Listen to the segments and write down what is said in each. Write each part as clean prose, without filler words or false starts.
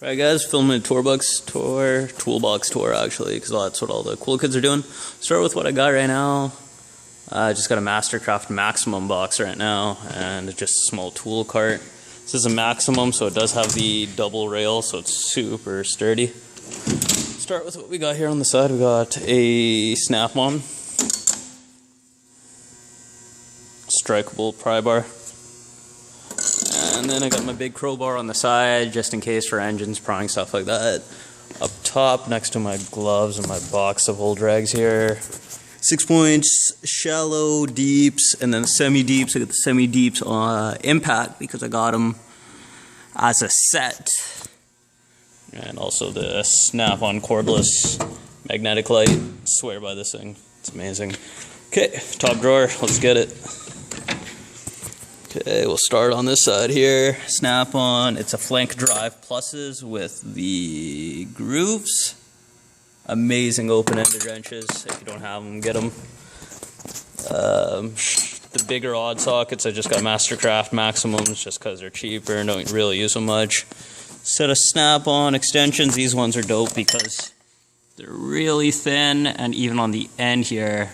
Alright guys, filming a Toolbox tour actually, because that's what all the cool kids are doing. Start with what I got right now. I just got a Mastercraft Maximum box right now, and just a small tool cart. This is a Maximum, so it does have the double rail, so it's super sturdy. Start with what we got here on the side. We got a snap-on, strikeable pry bar. And then I got my big crowbar on the side, just in case for engines, prying, stuff like that. Up top, next to my gloves and my box of old rags here. 6 points, shallow, deeps, and then semi-deeps. I got the semi-deeps on impact because I got them as a set. And also the snap-on cordless magnetic light. Swear by this thing, it's amazing. Okay, top drawer, let's get it. Okay, we'll start on this side here. Snap-on, it's a flank drive pluses with the grooves. Amazing open-ended wrenches. If you don't have them, get them. The bigger odd sockets, I just got Mastercraft Maximums just because they're cheaper and don't really use them much. Set of snap-on extensions. These ones are dope because they're really thin, and even on the end here,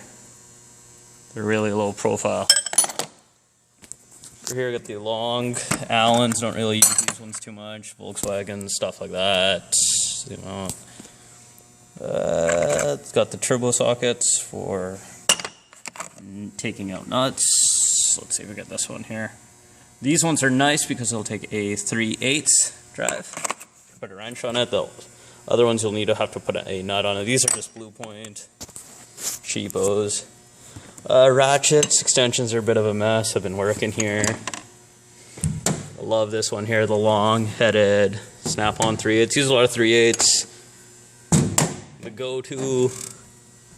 they're really low profile. Here I got the long Allens, don't really use these ones too much, Volkswagen, stuff like that, you know. It's got the turbo sockets for taking out nuts. Let's see if we get this one here. These ones are nice because they'll take a 3/8 drive. Put a wrench on it, though. Other ones you'll need to have to put a nut on it. These are just Blue Point, cheapos. Ratchets, extensions are a bit of a mess. I've been working here. I love this one here, the long-headed snap-on 3/8. Use a lot of 3/8. The go-to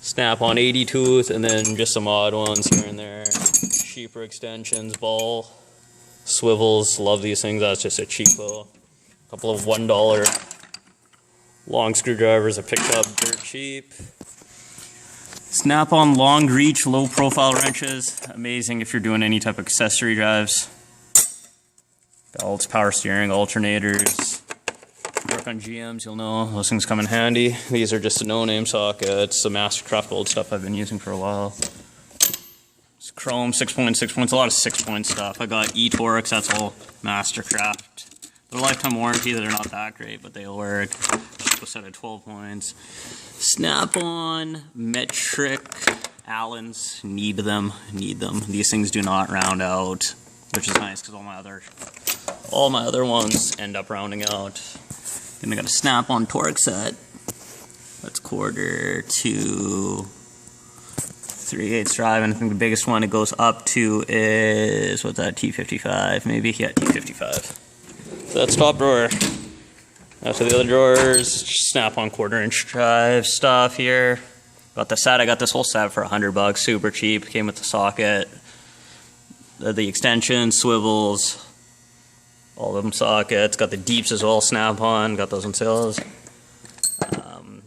snap-on 80 tooth, and then just some odd ones here and there. Cheaper extensions, ball, swivels. Love these things. That's just a cheapo. A couple of $1 long screwdrivers I picked up dirt cheap. Snap-on long reach, low profile wrenches. Amazing if you're doing any type of accessory drives. Belts, power steering, alternators. Work on GMs, you'll know those things come in handy. These are just the no-name sockets, the Mastercraft old stuff I've been using for a while. It's chrome, 6 points, a lot of 6-point stuff. I got e-Torx, that's all Mastercraft. They're lifetime warranty, they're not that great, but they'll work. Just a set of 12 points. Snap-on, metric, Allens, need them. These things do not round out, which is nice because all my other ones end up rounding out. Then I got a snap-on Torx set. That's 1/4 to 3/8 drive, and I think the biggest one it goes up to is, what's that, T55 maybe? Yeah, T55. So that's top drawer. To the other drawers, snap-on 1/4-inch drive stuff here. Got the set. I got this whole set for $100, super cheap. Came with the socket, the extensions, swivels, all of them sockets. Got the deeps as well, snap-on. Got those on sales.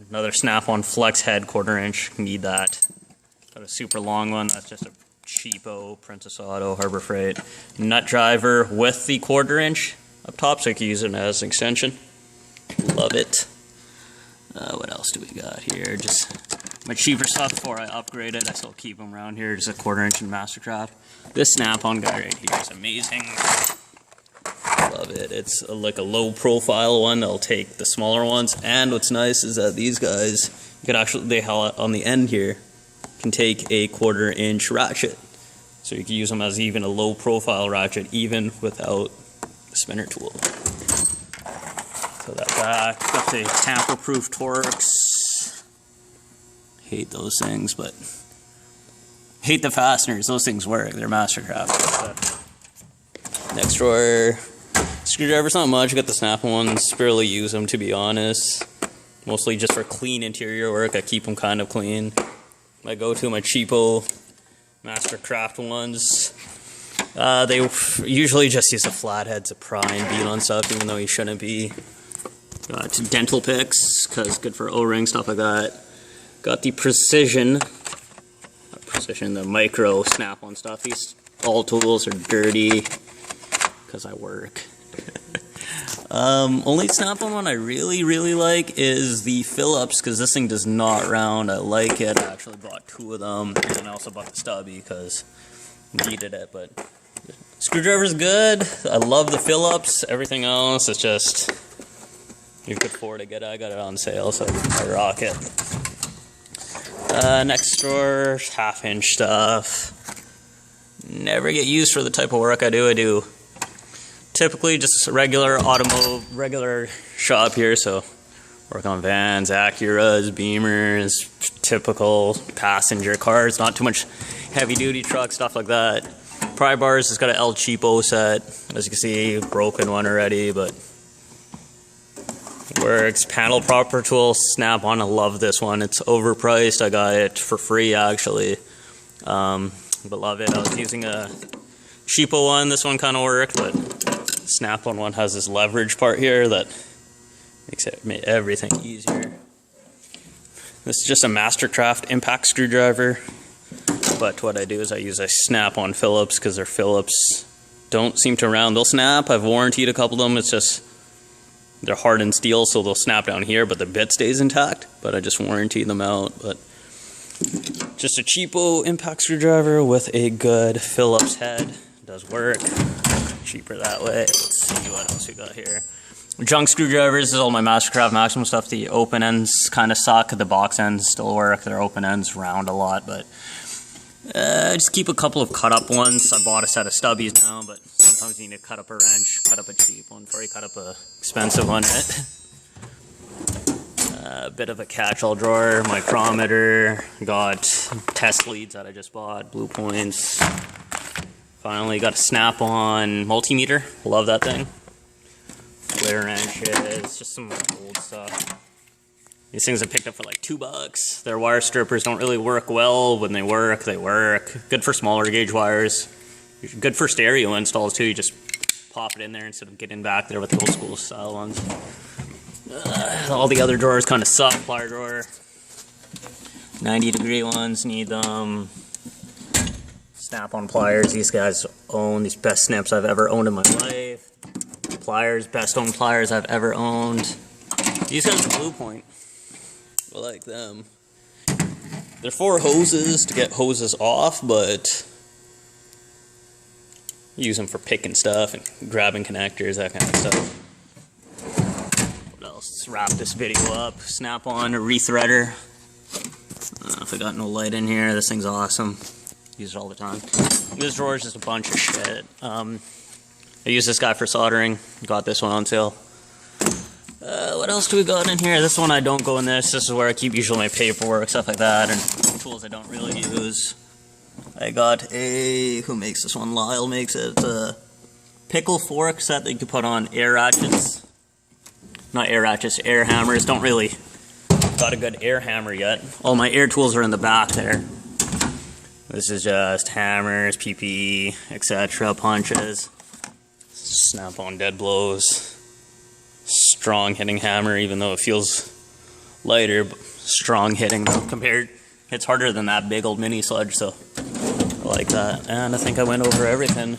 Another snap-on flex head 1/4-inch. Need that. Got a super long one. That's just a cheapo Apprentice Auto, Harbor Freight. Nut driver with the 1/4-inch up top, so you can use it as an extension. Love it. What else do we got here? Just my cheaper stuff before I upgrade it. I still keep them around here. Just a 1/4-inch in Mastercraft. This snap-on guy right here is amazing. Love it. It's like a low-profile one. They'll take the smaller ones. And what's nice is that these guys, you could actually, on the end here, can take a 1/4-inch ratchet. So you can use them as even a low-profile ratchet, even without the spinner tool. So that back, got the tamper-proof Torx. Hate those things, but hate the fasteners. Those things work. They're Mastercraft. Next drawer, screwdrivers, not much. I got the snap ones. Barely use them, to be honest. Mostly just for clean interior work. I keep them kind of clean. My go-to, my cheapo Mastercraft ones. They usually just use the flatheads to pry and beat on stuff, even though you shouldn't be. Got dental picks, because good for O-ring, stuff like that. Got the Precision, the micro snap-on stuff. These all tools are dirty, because I work. Only snap-on one I really like is the Phillips, because this thing does not round. I like it. I actually bought 2 of them, and I also bought the stubby because needed it. But screwdriver's good. I love the Phillips. Everything else is just, you could afford to get it. I got it on sale, so I rock it. Next drawer, 1/2-inch stuff. Never get used for the type of work I do. Typically just regular regular shop here, so work on vans, Acuras, Beamers, typical passenger cars, not too much heavy duty truck, stuff like that. Pry Bars has got an El Cheapo set, as you can see, broken one already, but works. Panel Proper Tool, Snap-on, I love this one. It's overpriced, I got it for free actually, but love it. I was using a cheapo one, this one kind of worked, but Snap-on one has this leverage part here that makes everything easier. This is just a Mastercraft impact screwdriver, but what I do is I use a Snap-on Phillips because their Phillips don't seem to round. They'll snap. I've warranted a couple of them. It's just they're hardened steel, so they'll snap down here, but the bit stays intact. But I just warranty them out. But just a cheapo impact screwdriver with a good Phillips head. Does work. Cheaper that way. Let's see what else we got here. Junk screwdrivers. This is all my Mastercraft Maximum stuff. The open ends kind of suck. The box ends still work. Their open ends round a lot, but I just keep a couple of cut up ones. I bought a set of stubbies now, but sometimes you need to cut up a wrench, cut up a cheap one before you cut up a expensive one. A bit of a catch-all drawer, micrometer, got test leads that I just bought, blue points. Finally got a Snap-on multimeter, love that thing. Flare wrenches, just some old stuff. These things I picked up for like $2. Their wire strippers don't really work well. When they work, they work. Good for smaller gauge wires. Good for stereo installs too. You just pop it in there instead of getting back there with the old school style ones. All the other drawers kind of suck. Plier drawer. 90-degree ones, need them. Snap-on pliers. These guys own these best snips I've ever owned in my life. Pliers, best owned pliers I've ever owned. These guys are Blue Point. I like them. They're for hoses, to get hoses off, but use them for picking stuff and grabbing connectors, that kind of stuff. What else? Let's wrap this video up. Snap-on rethreader. I don't know if I got no light in here. This thing's awesome. Use it all the time. This drawer is just a bunch of shit. I use this guy for soldering. Got this one on sale. What else do we got in here? This one I don't go in this. This is where I keep usually my paperwork, stuff like that, and tools I don't really use. I got a, who makes this one? Lyle makes it. It's a pickle fork set that you can put on air ratchets. Not air ratchets, air hammers. Don't really got a good air hammer yet. All my air tools are in the back there. This is just hammers, PPE, etc., punches, Snap-on dead blows. Strong hitting hammer, even though it feels lighter, but strong hitting though. Compared, it's harder than that big old mini sludge, so I like that. And I think I went over everything.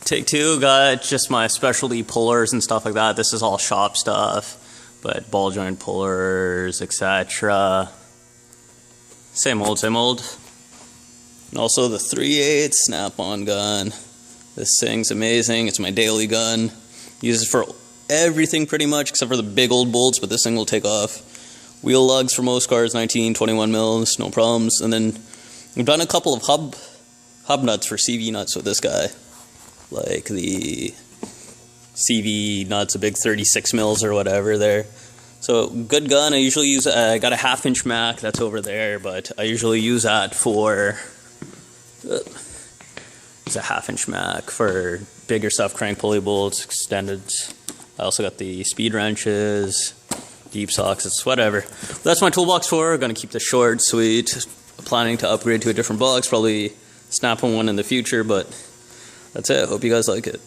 Take two, got just my specialty pullers and stuff like that. This is all shop stuff, but ball joint pullers, etc. Same old, same old. And also the 3/8 Snap-on gun. This thing's amazing. It's my daily gun. Use it for everything pretty much, except for the big old bolts, but this thing will take off. Wheel lugs for most cars, 19, 21 mils, no problems. And then we've done a couple of hub nuts for CV nuts with this guy. Like the CV nuts, a big 36 mils or whatever there. So good gun. I usually use, I got a 1/2-inch Mac that's over there, but I usually use that for, it's a 1/2-inch Mac for bigger stuff, crank pulley bolts, extended. I also got the speed wrenches, deep sockets, whatever. That's my toolbox for. I'm gonna keep this short, sweet. I'm planning to upgrade to a different box, probably Snap-on one in the future, but that's it. Hope you guys like it.